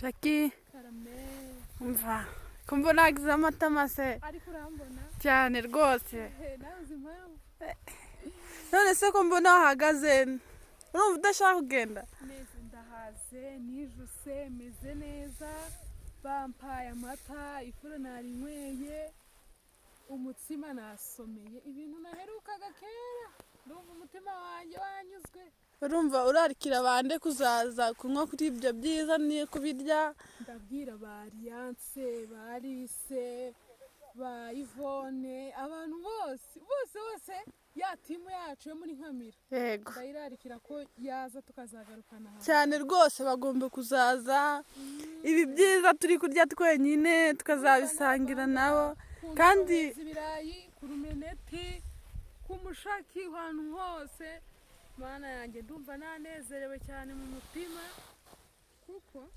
Jackie, Karame. umva ko mbona wagize amatama se Ariko urambona? cyane rwose. Nawe uzi impamvu? None se ko mbona wahagaze urumva udashaka kugenda? Neza ndahaze, nijuse, meze neza, bampaye amata, ifuro narinyweye, umutsima nasomeye, ibintu naherukaga kera. Ndumva umutima wanjye wanyuzwe. Urumva urarikira bande kuzaza kunywa kuri ibyo byiza ni kubirya? Ndabwira ba Alliance, ba Alice, ba Yvonne, abantu bose ya timu yacu yo muri Nkamira. Yego. Ndayirarikira ko yaza tukazagarukana hano. Cyane rwose bagomba kuzaza. Ibi byiza turi kurya twenyine tukazabisangira nabo. Kandi ibirayi, kurumeneti, kumushaki, ahantu hose. Mana yanjye ndumva nanezerewe cyane mu mutima. Kuko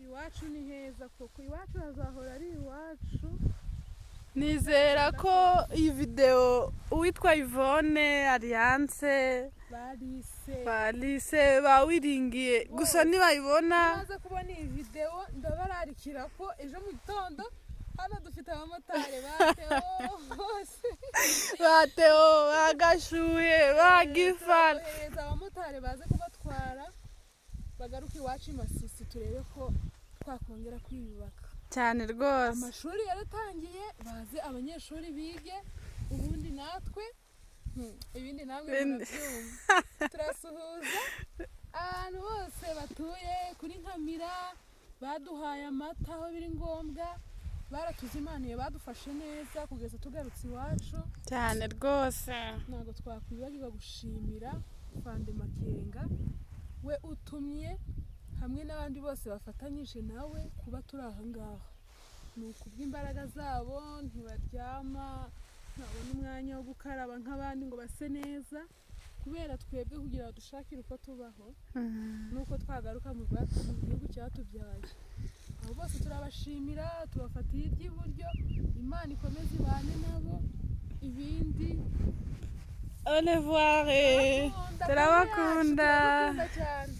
iwacu ni heza koko. Iwacu hazahora ari iwacu. nizera ko iyi video uwitwa Yvonne, Alliance, Alice bawiringiye gusa nibayibona naza kubona iyi video ndabararikira ko ejo mu gitondo hano dufite abamotari bateo bagashuhe bagifana abamotari baze kubatwara bagaruka iwacu i Masisi turebe ko twakongera kwiyubaka cyane rwose. amashuri yaratangiye baze abanyeshuri bige ubundi natwe ibindi namwe murabyumva. Turasuhuza abantu bose batuye kuri Nkamira baduhaye amata aho biri ngombwa, baratuzimaniye, badufashe neza kugeza tugarutse iwacu cyane rwose. ntabwo twakwibagirwa gushimira Fande Makenga we utumye hamwe n'abandi bose bafatanyije nawe kuba turi aha ngaha. Ni ukubw'imbaraga zabo ntibaryama, ntabona umwanya wo gukaraba nk'abandi ngo base neza, kubera twebwe kugira ngo dushakire uko tubaho nuko twagaruka mu gihugu cyatubyaye. Abo bose turabashimira, tubafatiye iry'iburyo, Imana ikomeze ibane nabo, ibindi au revoir, turabakunda. cyane.